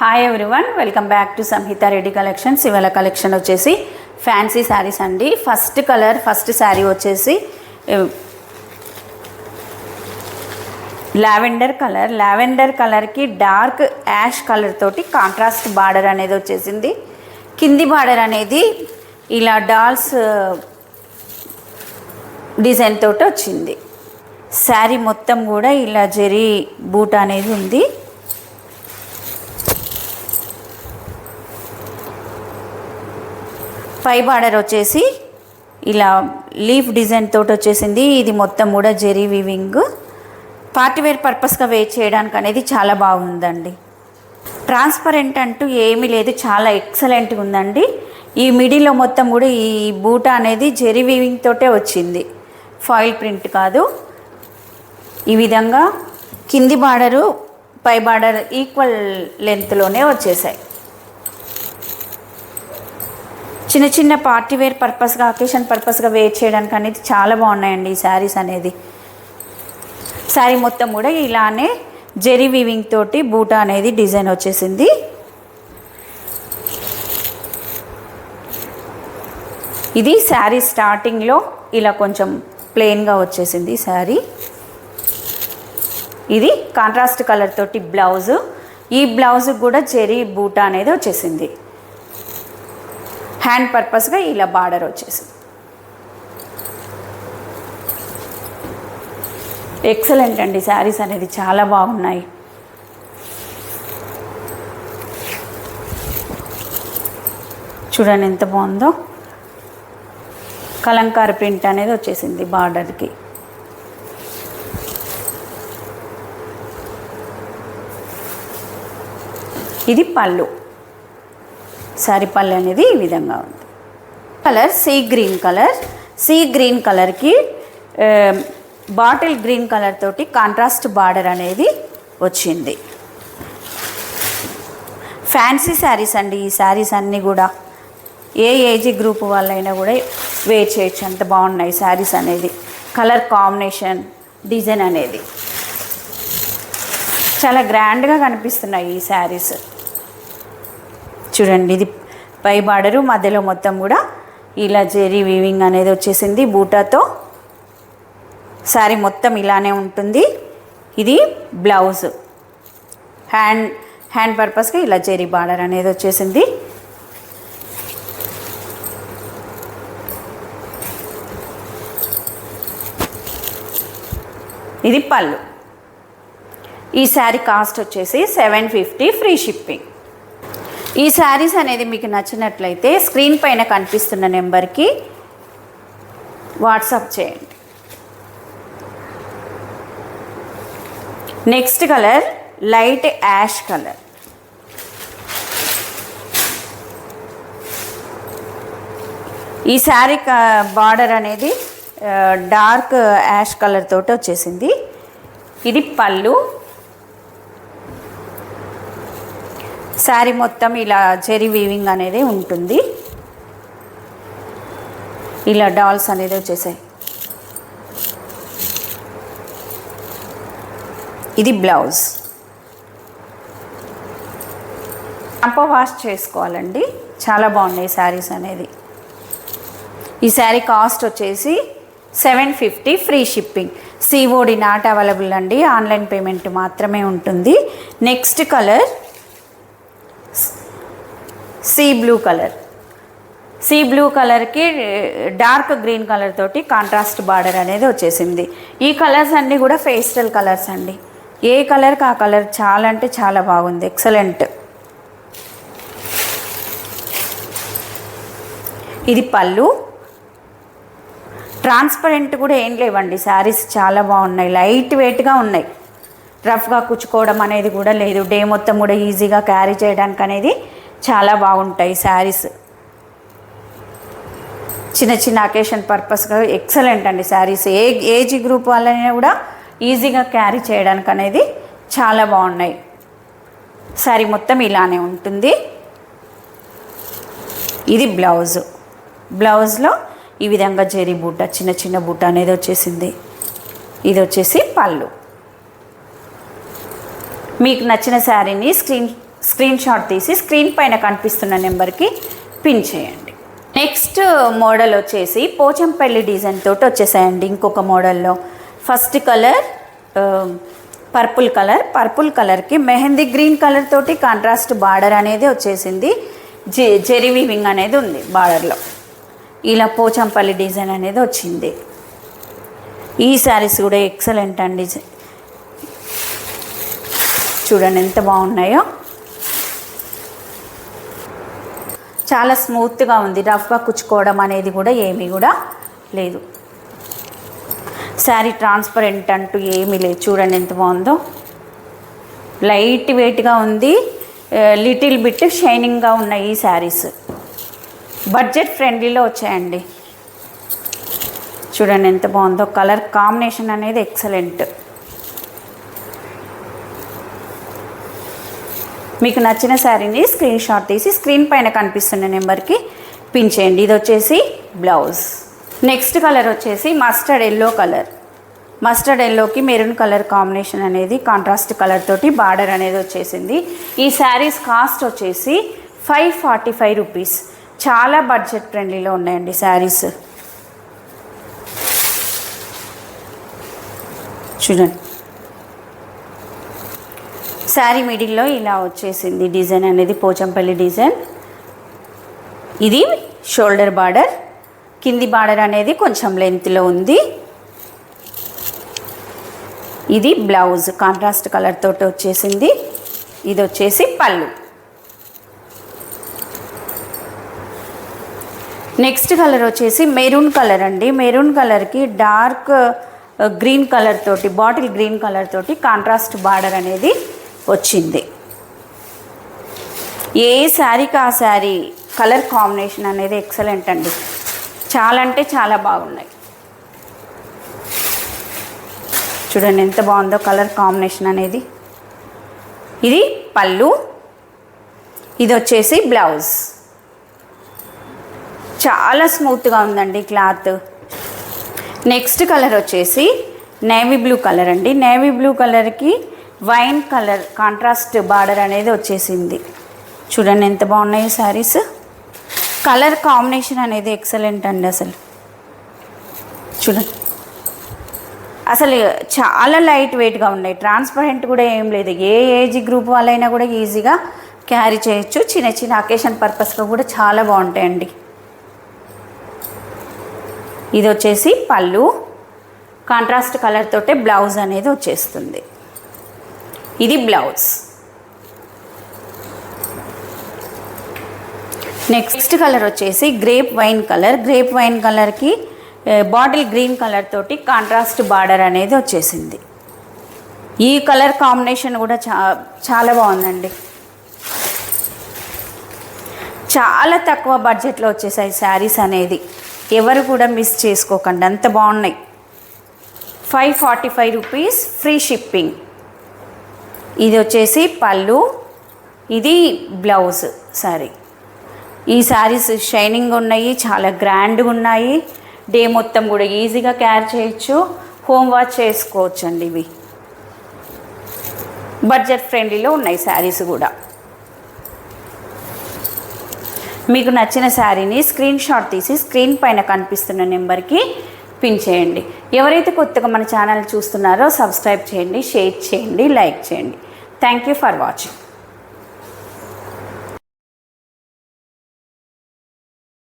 Hi everyone, welcome back to Samhitha Reddy collections. ఇవాళ collection వచ్చేసి fancy saris అండి. ఫస్ట్ శారీ వచ్చేసి లావెండర్ కలర్కి డార్క్ యాష్ కలర్ తోటి కాంట్రాస్ట్ బార్డర్ అనేది వచ్చేసింది. కింది బార్డర్ అనేది ఇలా డాల్స్ డిజైన్ తోటి వచ్చింది. శారీ మొత్తం కూడా ఇలా జరీ బూట అనేది ఉంది. పై బార్డర్ వచ్చేసి ఇలా లీఫ్ డిజైన్ తోటి వచ్చేసింది. ఇది మొత్తం కూడా జెరీ వీవింగ్. పార్టీవేర్ పర్పస్గా వేర్ చేయడానికి అనేది చాలా బాగుందండి. ట్రాన్స్పరెంట్ అంటూ ఏమీ లేదు, చాలా ఎక్సలెంట్గా ఉందండి. ఈ మిడిల్లో మొత్తం కూడా ఈ బూట అనేది జెరీ వీవింగ్ తోటే వచ్చింది, ఫాయిల్ ప్రింట్ కాదు. ఈ విధంగా కింది బార్డరు పై బార్డర్ ఈక్వల్ లెంత్లోనే వచ్చేసాయి. చిన్న చిన్న పార్టీవేర్ పర్పస్గా, అకేషన్ పర్పస్గా వేర్ చేయడానికి అనేది చాలా బాగున్నాయండి ఈ శారీస్ అనేది. శారీ మొత్తం కూడా ఇలానే జెరీ వీవింగ్ తోటి బూటా అనేది డిజైన్ వచ్చేసింది. ఇది శారీ స్టార్టింగ్లో ఇలా కొంచెం ప్లెయిన్గా వచ్చేసింది శారీ. ఇది కాంట్రాస్ట్ కలర్ తోటి బ్లౌజు. ఈ బ్లౌజ్కి కూడా జెరీ బూటా అనేది వచ్చేసింది. హ్యాండ్ పర్పస్గా ఇలా బార్డర్ వచ్చేసింది. ఎక్సలెంట్ అండి, శారీస్ అనేది చాలా బాగున్నాయి. చూడండి ఎంత బాగుందో. కలంకారీ ప్రింట్ అనేది వచ్చేసింది బార్డర్కి. ఇది పళ్ళు. శారీ పళ్ళు అనేది ఈ విధంగా ఉంది. కలర్ సీ గ్రీన్ కలర్కి బాటిల్ గ్రీన్ కలర్ తోటి కాంట్రాస్ట్ బార్డర్ అనేది వచ్చింది. ఫ్యాన్సీ శారీస్ అండి ఈ శారీస్ అన్నీ కూడా. ఏ ఏజ్ గ్రూప్ వాళ్ళైనా కూడా వేర్ చేయొచ్చు, అంత బాగున్నాయి శారీస్ అనేది. కలర్ కాంబినేషన్, డిజైన్ అనేది చాలా గ్రాండ్గా కనిపిస్తున్నాయి ఈ శారీస్. చూడండి, ఇది పై బార్డరు, మధ్యలో మొత్తం కూడా ఇలా జెరీ వీవింగ్ అనేది వచ్చేసింది బూటాతో. శారీ మొత్తం ఇలానే ఉంటుంది. ఇది బ్లౌజ్. హ్యాండ్ పర్పస్గా ఇలా జెరీ బార్డర్ అనేది వచ్చేసింది. ఇది పళ్ళు. ఈ శారీ కాస్ట్ వచ్చేసి 750 ఫ్రీ షిప్పింగ్. ఈ శారీస్ అనేది మీకు నచ్చినట్లయితే స్క్రీన్ పైన కనిపిస్తున్న నెంబర్కి వాట్సాప్ చేయండి. Next colour light ash colour. ఈ శారీ బార్డర్ అనేది డార్క్ యాష్ కలర్ తోటి వచ్చేసింది. ఇది పళ్ళు. శారీ మొత్తం ఇలా జెరీ వీవింగ్ అనేది ఉంటుంది. ఇలా డాల్స్ అనేది వచ్చేసాయి. ఇది బ్లౌజ్. షాంపూ వాష్ చేసుకోవాలండి, చాలా బాగున్నాయి శారీస్ అనేది. ఈ శారీ కాస్ట్ వచ్చేసి 750 free shipping. COD not available అండి, ఆన్లైన్ పేమెంట్ మాత్రమే ఉంటుంది. నెక్స్ట్ కలర్ సీ బ్లూ కలర్కి డార్క్ గ్రీన్ కలర్ తోటి కాంట్రాస్ట్ బార్డర్ అనేది వచ్చేసింది. ఈ కలర్స్ అన్నీ కూడా పేస్టల్ కలర్స్ అండి. ఏ కలర్కి ఆ కలర్ చాలా అంటే చాలా బాగుంది, ఎక్సలెంట్. ఇది పళ్ళు. ట్రాన్స్పరెంట్ కూడా ఏం లేవండి శారీస్, చాలా బాగున్నాయి. లైట్ వెయిట్గా ఉన్నాయి, రఫ్గా కుచ్చుకోవడం అనేది కూడా లేదు. డే మొత్తం కూడా ఈజీగా క్యారీ చేయడానికి అనేది చాలా బాగుంటాయి శారీస్. చిన్న చిన్న అకేషన్ పర్పస్గా ఎక్సలెంట్ అండి శారీస్. ఏ ఏజ్ గ్రూప్ వాళ్ళైనా కూడా ఈజీగా క్యారీ చేయడానికి అనేది చాలా బాగున్నాయి. శారీ మొత్తం ఇలానే ఉంటుంది. ఇది బ్లౌజ్లో ఈ విధంగా జెరీ బూట, చిన్న చిన్న బూట అనేది వచ్చేసింది. ఇది వచ్చేసి పళ్ళు. మీకు నచ్చిన శారీని స్క్రీన్ షాట్ తీసి స్క్రీన్ పైన కనిపిస్తున్న నెంబర్కి పిన్ చేయండి. నెక్స్ట్ మోడల్ వచ్చేసి పోచంపల్లి డిజైన్ తోటి వచ్చేసాయండి. ఇంకొక మోడల్లో ఫస్ట్ కలర్ పర్పుల్ కలర్కి మెహందీ గ్రీన్ కలర్ తోటి కాంట్రాస్ట్ బార్డర్ అనేది వచ్చేసింది. జెరీ వీవింగ్ అనేది ఉంది బార్డర్లో. ఇలా పోచంపల్లి డిజైన్ అనేది వచ్చింది. ఈ శారీస్ కూడా ఎక్సలెంట్ అండి. చూడండి ఎంత బాగున్నాయో. చాలా స్మూత్గా ఉంది. రఫ్గా కుచ్చుకోవడం అనేది కూడా ఏమీ కూడా లేదు. శారీ ట్రాన్స్పరెంట్ అంటూ ఏమీ లేదు. చూడండి ఎంత బాగుందో. లైట్ వెయిట్గా ఉంది. లిటిల్ బిట్ షైనింగ్గా ఉన్నాయి ఈ శారీస్. బడ్జెట్ ఫ్రెండ్లీలో వచ్చాయండి. చూడండి ఎంత బాగుందో. కలర్ కాంబినేషన్ అనేది ఎక్సలెంట్. మీకు నచ్చిన శారీని స్క్రీన్ షాట్ తీసి స్క్రీన్ పైన కనిపిస్తున్న నెంబర్కి పిన్ చేయండి. ఇది వచ్చేసి బ్లౌజ్. నెక్స్ట్ కలర్ వచ్చేసి మస్టర్డ్ ఎల్లో కలర్. మస్టర్డ్ ఎల్లోకి మెరూన్ కలర్ కాంబినేషన్ అనేది కాంట్రాస్ట్ కలర్ తోటి బార్డర్ అనేది వచ్చేసింది. ఈ శారీస్ కాస్ట్ వచ్చేసి 545 రూపీస్. చాలా బడ్జెట్ ఫ్రెండ్లీలో ఉన్నాయండి శారీస్. చూడండి శారీ మిడిల్లో ఇలా వచ్చేసింది డిజైన్ అనేది పోచంపల్లి డిజైన్. ఇది షోల్డర్ బార్డర్. కింది బార్డర్ అనేది కొంచెం లెంత్లో ఉంది. ఇది బ్లౌజ్ కాంట్రాస్ట్ కలర్ తోటి వచ్చేసింది. ఇది వచ్చేసి పళ్ళు. నెక్స్ట్ కలర్ వచ్చేసి మెరూన్ కలర్ అండి. మెరూన్ కలర్కి డార్క్ గ్రీన్ కలర్ తోటి, బాటిల్ గ్రీన్ కలర్ తోటి కాంట్రాస్ట్ బార్డర్ అనేది వచ్చింది. ఏ శారీకి ఆ శారీ కలర్ కాంబినేషన్ అనేది ఎక్సలెంట్ అండి. చాలా అంటే చాలా బాగున్నాయి. చూడండి ఎంత బాగుందో కలర్ కాంబినేషన్ అనేది. ఇది పళ్ళు. ఇది వచ్చేసి బ్లౌజ్. చాలా స్మూత్గా ఉందండి క్లాత్. నెక్స్ట్ కలర్ వచ్చేసి నేవీ బ్లూ కలర్ అండి. నేవీ బ్లూ కలర్కి వైన్ కలర్ కాంట్రాస్ట్ బార్డర్ అనేది వచ్చేసింది. చూడండి ఎంత బాగున్నాయి శారీస్. కలర్ కాంబినేషన్ అనేది ఎక్సలెంట్ అండి. చూడండి అసలు చాలా లైట్ వెయిట్గా ఉన్నాయి. ట్రాన్స్పరెంట్ కూడా ఏం లేదు. ఏ ఏజ్ గ్రూప్ వాళ్ళైనా కూడా ఈజీగా క్యారీ చేయొచ్చు. చిన్న చిన్న అకేషన్ పర్పస్గా కూడా చాలా బాగుంటాయండి. ఇది వచ్చేసి పళ్ళు. కాంట్రాస్ట్ కలర్ తోటే బ్లౌజ్ అనేది వచ్చేస్తుంది. ఇది బ్లౌజ్. నెక్స్ట్ కలర్ వచ్చేసి grape wine colour. Grape wine కలర్కి బాటిల్ గ్రీన్ కలర్ తోటి కాంట్రాస్ట్ బార్డర్ అనేది వచ్చేసింది. ఈ కలర్ కాంబినేషన్ కూడా చాలా బాగుందండి. చాలా తక్కువ బడ్జెట్లో వచ్చేసాయి శారీస్ అనేది. ఎవరు కూడా మిస్ చేసుకోకండి, అంత బాగున్నాయి. 545 రూపీస్ ఫ్రీ షిప్పింగ్. ఇది వచ్చేసి పళ్ళు. ఇది బ్లౌజ్ సారీ. ఈ శారీస్ షైనింగ్ ఉన్నాయి, చాలా గ్రాండ్గా ఉన్నాయి. డే మొత్తం కూడా ఈజీగా క్యారీ చేయొచ్చు. హోమ్ వాష్ చేసుకోవచ్చు అండి. ఇవి బడ్జెట్ ఫ్రెండ్లీలో ఉన్నాయి శారీస్ కూడా. మీకు నచ్చిన శారీని స్క్రీన్ షాట్ తీసి స్క్రీన్ పైన కనిపిస్తున్న నెంబర్కి పిన్ చేయండి. ఎవరైతే కొత్తగా మన ఛానల్ చూస్తున్నారో సబ్స్క్రైబ్ చేయండి, షేర్ చేయండి, లైక్ చేయండి. Thank you for watching.